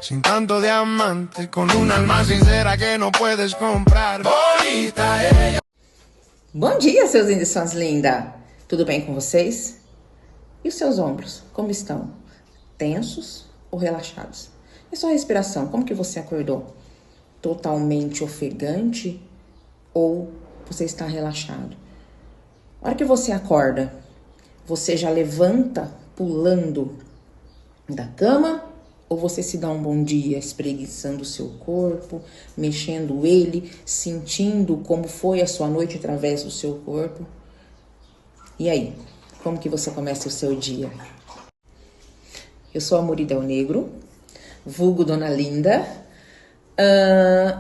sin tanto diamante, con un alma sincera que no puedes comprar. Bonita ella. Bom dia, seus lindos e suas lindas! Tudo bem com vocês? E os seus ombros, como estão? Tensos ou relaxados? E sua respiração, como que você acordou? Totalmente ofegante ou você está relaxado? A hora que você acorda, você já levanta pulando da cama ou você se dá um bom dia espreguiçando o seu corpo, mexendo ele, sentindo como foi a sua noite através do seu corpo? E aí, como que você começa o seu dia? Eu sou a Muri Del Negro, vulgo Dona Linda.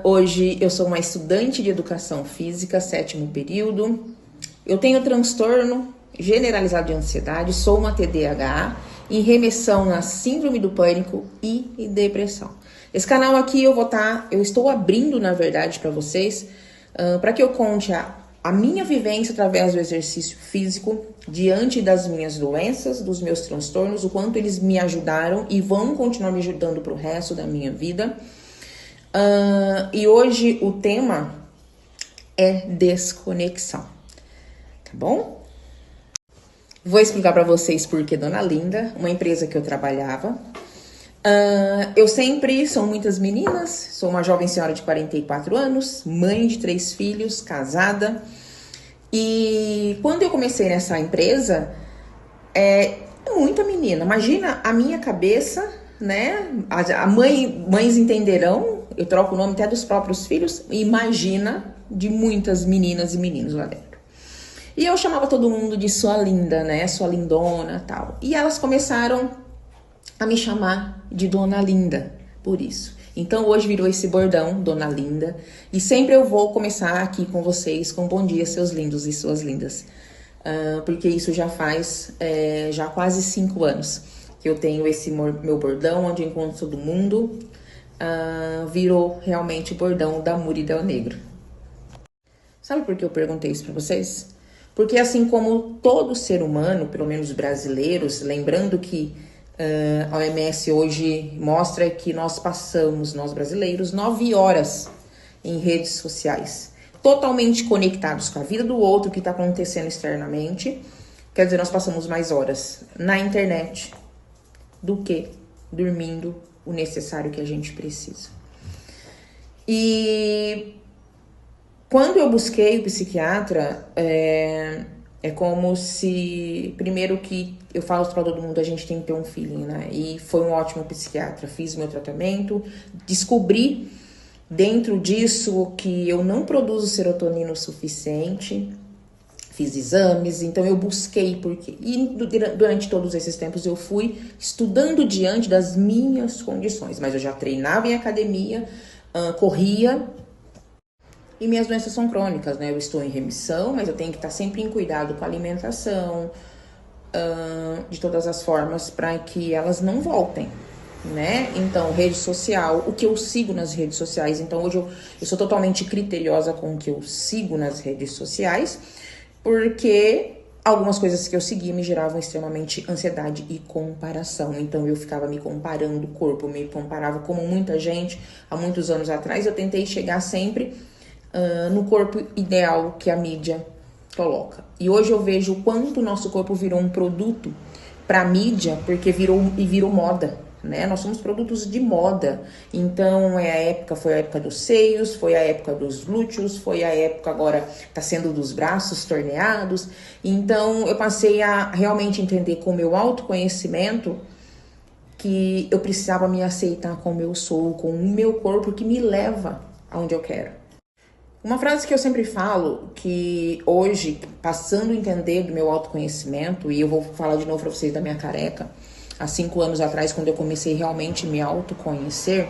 Hoje eu sou uma estudante de educação física, 7º período. Eu tenho transtorno generalizado de ansiedade, sou uma TDAH, em remissão na síndrome do pânico e em depressão. Esse canal aqui eu estou abrindo, na verdade, para vocês, para que eu conte a minha vivência através do exercício físico, diante das minhas doenças, dos meus transtornos, o quanto eles me ajudaram e vão continuar me ajudando para o resto da minha vida. E hoje o tema é desconexão, tá bom? Vou explicar para vocês por que Dona Linda, uma empresa que eu trabalhava. São muitas meninas, sou uma jovem senhora de 44 anos, mãe de 3 filhos, casada. E quando eu comecei nessa empresa, muita menina. Imagina a minha cabeça, né? Mães entenderão, eu troco o nome até dos próprios filhos. Imagina de muitas meninas e meninos lá dentro. E eu chamava todo mundo de sua linda, né? Sua lindona, tal. E elas começaram a me chamar de Dona Linda, por isso. Então hoje virou esse bordão, Dona Linda. E sempre eu vou começar aqui com vocês com bom dia, seus lindos e suas lindas. Porque isso já faz já quase 5 anos que eu tenho esse meu bordão, onde eu encontro todo mundo. Virou realmente o bordão da Muri Del Negro. Sabe por que eu perguntei isso pra vocês? Porque assim como todo ser humano, pelo menos brasileiros, lembrando que a OMS hoje mostra que nós brasileiros, 9 horas em redes sociais, totalmente conectados com a vida do outro, que está acontecendo externamente. Quer dizer, nós passamos mais horas na internet do que dormindo o necessário que a gente precisa. E quando eu busquei o psiquiatra, é como se, primeiro que eu falo para todo mundo, a gente tem que ter um feeling, né? E foi um ótimo psiquiatra, fiz meu tratamento, descobri dentro disso que eu não produzo serotonina o suficiente, fiz exames, então eu busquei porque. E durante todos esses tempos eu fui estudando diante das minhas condições, mas eu já treinava em academia, corria. E minhas doenças são crônicas, né? Eu estou em remissão, mas eu tenho que estar sempre em cuidado com a alimentação, de todas as formas, para que elas não voltem, né? Então, rede social, o que eu sigo nas redes sociais. Então, hoje eu sou totalmente criteriosa com o que eu sigo nas redes sociais, porque algumas coisas que eu segui me geravam extremamente ansiedade e comparação. Então, eu ficava me comparando o corpo, me comparava como muita gente. Há muitos anos atrás, eu tentei chegar sempre no corpo ideal que a mídia coloca. E hoje eu vejo o quanto o nosso corpo virou um produto para a mídia, porque virou moda, né? Nós somos produtos de moda. Então foi a época dos seios, foi a época dos glúteos, foi a época agora tá sendo dos braços torneados. Então eu passei a realmente entender com o meu autoconhecimento que eu precisava me aceitar como eu sou, com o meu corpo que me leva aonde eu quero. Uma frase que eu sempre falo, que hoje, passando a entender do meu autoconhecimento, e eu vou falar de novo pra vocês da minha careca, há 5 anos atrás, quando eu comecei realmente a me autoconhecer,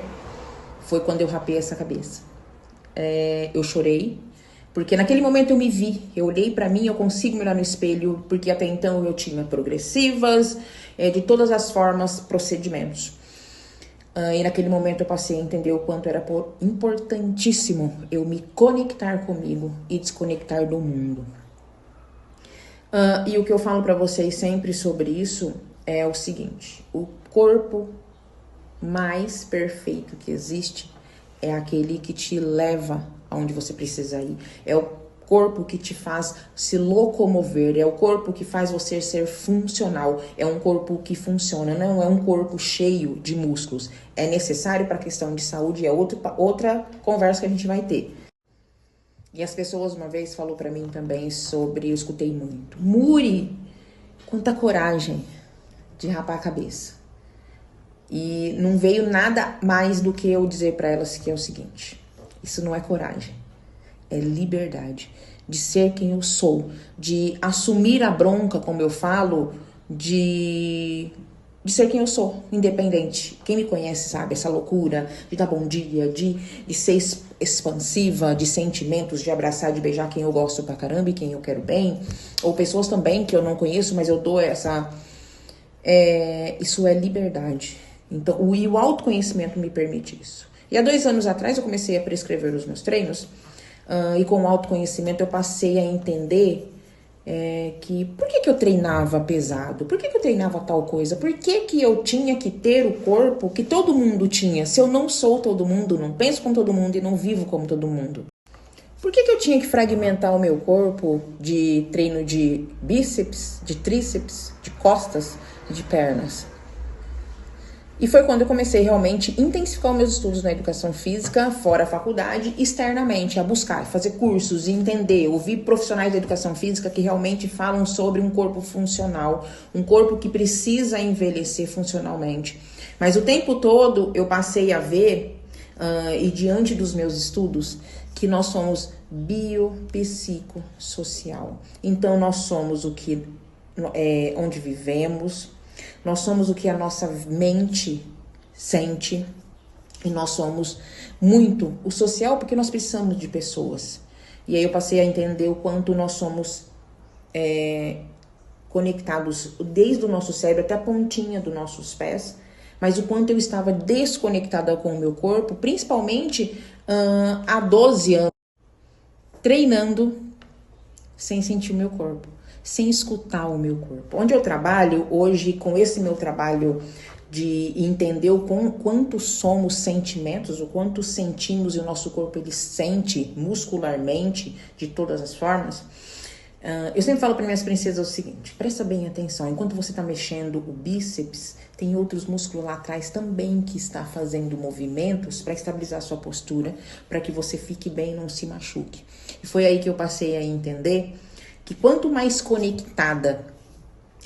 foi quando eu rapei essa cabeça. Eu chorei, porque naquele momento eu me vi, eu olhei pra mim, eu consigo me olhar no espelho, porque até então eu tinha progressivas, de todas as formas, procedimentos. E naquele momento eu passei a entender o quanto era importantíssimo eu me conectar comigo e desconectar do mundo. E o que eu falo pra vocês sempre sobre isso é o seguinte: o corpo mais perfeito que existe é aquele que te leva aonde você precisa ir. É o corpo que te faz se locomover, é o corpo que faz você ser funcional, é um corpo que funciona, não é um corpo cheio de músculos. É necessário para a questão de saúde, é outra conversa que a gente vai ter. E as pessoas uma vez falou para mim também sobre, eu escutei muito, Muri, quanta coragem de rapar a cabeça. E não veio nada mais do que eu dizer para elas que é o seguinte: isso não é coragem, é liberdade de ser quem eu sou, de assumir a bronca, como eu falo, de ser quem eu sou, independente. Quem me conhece sabe essa loucura de dar bom dia, de ser expansiva, de sentimentos, de abraçar, de beijar quem eu gosto pra caramba e quem eu quero bem, ou pessoas também que eu não conheço, mas eu dou essa... isso é liberdade. Então, o autoconhecimento me permite isso. E há 2 anos atrás eu comecei a prescrever os meus treinos, e com o autoconhecimento eu passei a entender que por que eu treinava pesado? Por que eu treinava tal coisa? Por que eu tinha que ter o corpo que todo mundo tinha? Se eu não sou todo mundo, não penso como todo mundo e não vivo como todo mundo. Por que eu tinha que fragmentar o meu corpo de treino de bíceps, de tríceps, de costas, de pernas? E foi quando eu comecei realmente a intensificar os meus estudos na educação física, fora a faculdade, externamente, a buscar, fazer cursos e entender, ouvir profissionais da educação física que realmente falam sobre um corpo funcional, um corpo que precisa envelhecer funcionalmente. Mas o tempo todo eu passei a ver, e diante dos meus estudos, que nós somos biopsicossocial. Então nós somos o que onde vivemos, nós somos o que a nossa mente sente e nós somos muito o social porque nós precisamos de pessoas. E aí eu passei a entender o quanto nós somos conectados desde o nosso cérebro até a pontinha dos nossos pés, mas o quanto eu estava desconectada com o meu corpo, principalmente há 12 anos, treinando sem sentir o meu corpo, sem escutar o meu corpo. Onde eu trabalho hoje, com esse meu trabalho de entender o quanto somos sentimentos, o quanto sentimos e o nosso corpo ele sente muscularmente de todas as formas, eu sempre falo para minhas princesas o seguinte: presta bem atenção, enquanto você está mexendo o bíceps, tem outros músculos lá atrás também que está fazendo movimentos para estabilizar a sua postura, para que você fique bem e não se machuque. E foi aí que eu passei a entender que quanto mais conectada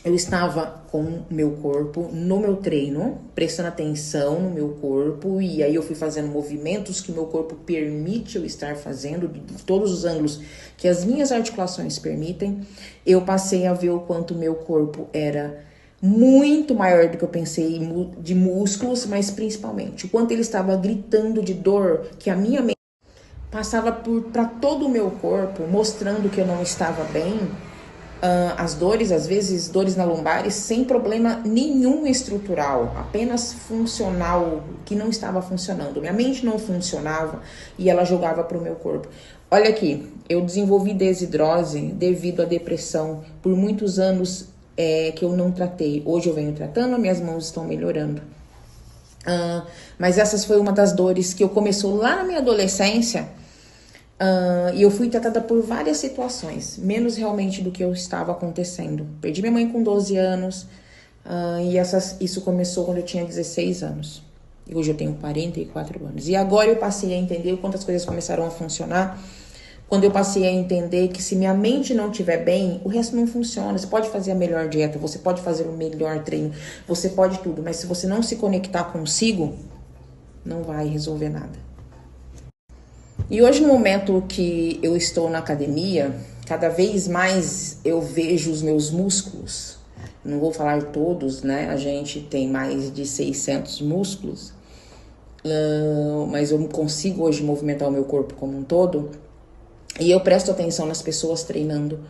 eu estava com o meu corpo, no meu treino, prestando atenção no meu corpo, e aí eu fui fazendo movimentos que o meu corpo permite eu estar fazendo, de todos os ângulos que as minhas articulações permitem, eu passei a ver o quanto o meu corpo era muito maior do que eu pensei de músculos, mas principalmente o quanto ele estava gritando de dor, que a minha mente passava para todo o meu corpo, mostrando que eu não estava bem. As dores, às vezes dores na lombares, sem problema nenhum estrutural, apenas funcional, que não estava funcionando. Minha mente não funcionava e ela jogava para o meu corpo. Olha aqui, eu desenvolvi desidrose devido à depressão por muitos anos que eu não tratei. Hoje eu venho tratando, minhas mãos estão melhorando. Mas essa foi uma das dores que eu começou lá na minha adolescência. E eu fui tratada por várias situações, menos realmente do que eu estava acontecendo. Perdi minha mãe com 12 anos, e isso começou quando eu tinha 16 anos. E hoje eu tenho 44 anos. E agora eu passei a entender quantas coisas começaram a funcionar, quando eu passei a entender que se minha mente não estiver bem, o resto não funciona. Você pode fazer a melhor dieta, você pode fazer o melhor treino, você pode tudo, mas se você não se conectar consigo, não vai resolver nada. E hoje, no momento que eu estou na academia, cada vez mais eu vejo os meus músculos. Não vou falar todos, né? A gente tem mais de 600 músculos, mas eu consigo hoje movimentar o meu corpo como um todo. E eu presto atenção nas pessoas treinando,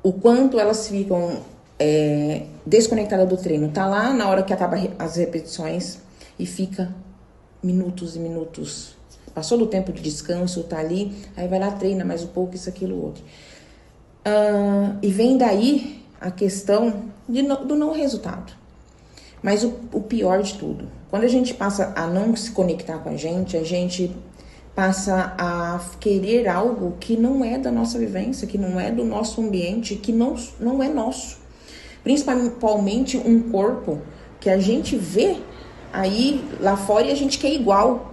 o quanto elas ficam desconectadas do treino. Tá lá na hora que acaba as repetições e fica minutos e minutos. Passou do tempo de descanso, tá ali, aí vai lá, treina mais um pouco, isso, aquilo, outro. E vem daí a questão do não resultado. Mas o pior de tudo, quando a gente passa a não se conectar com a gente passa a querer algo que não é da nossa vivência, que não é do nosso ambiente, que não é nosso. Principalmente um corpo que a gente vê aí lá fora e a gente quer igual.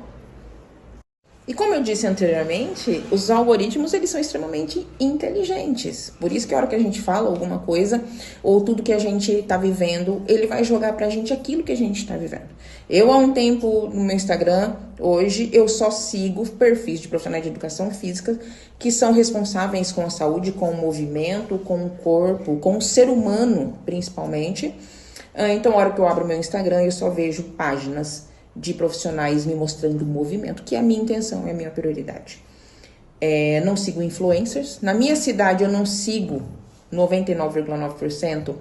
E como eu disse anteriormente, os algoritmos, eles são extremamente inteligentes. Por isso que a hora que a gente fala alguma coisa, ou tudo que a gente está vivendo, ele vai jogar pra gente aquilo que a gente está vivendo. Eu, há um tempo, no meu Instagram, hoje, eu só sigo perfis de profissionais de educação física que são responsáveis com a saúde, com o movimento, com o corpo, com o ser humano, principalmente. Então, a hora que eu abro meu Instagram, eu só vejo páginas de profissionais me mostrando o movimento, que é a minha intenção, é a minha prioridade. Não sigo influencers. Na minha cidade, eu não sigo 99,9%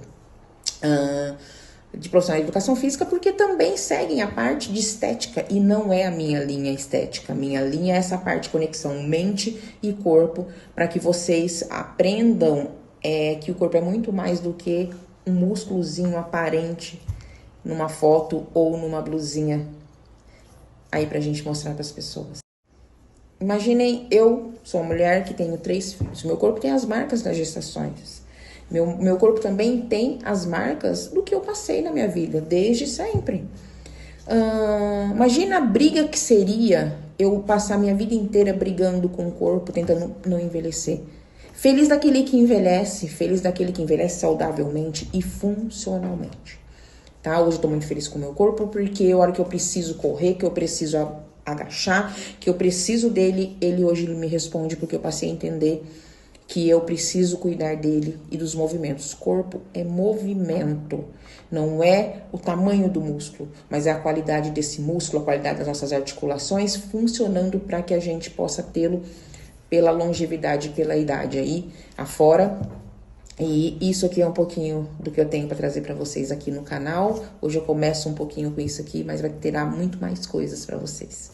de profissionais de educação física, porque também seguem a parte de estética, e não é a minha linha estética. A minha linha é essa parte de conexão mente e corpo, para que vocês aprendam que o corpo é muito mais do que um músculozinho aparente numa foto ou numa blusinha aí pra gente mostrar pras pessoas. Imaginem, eu sou uma mulher que tenho 3 filhos. Meu corpo tem as marcas das gestações. Meu corpo também tem as marcas do que eu passei na minha vida, desde sempre. Imagina a briga que seria eu passar minha vida inteira brigando com o corpo, tentando não envelhecer. Feliz daquele que envelhece saudavelmente e funcionalmente. Tá? Hoje eu tô muito feliz com o meu corpo, porque a hora que eu preciso correr, que eu preciso agachar, que eu preciso dele, ele hoje me responde, porque eu passei a entender que eu preciso cuidar dele e dos movimentos. Corpo é movimento, não é o tamanho do músculo, mas é a qualidade desse músculo, a qualidade das nossas articulações funcionando para que a gente possa tê-lo pela longevidade, pela idade aí afora. E isso aqui é um pouquinho do que eu tenho para trazer para vocês aqui no canal. Hoje eu começo um pouquinho com isso aqui, mas vai ter muito mais coisas para vocês.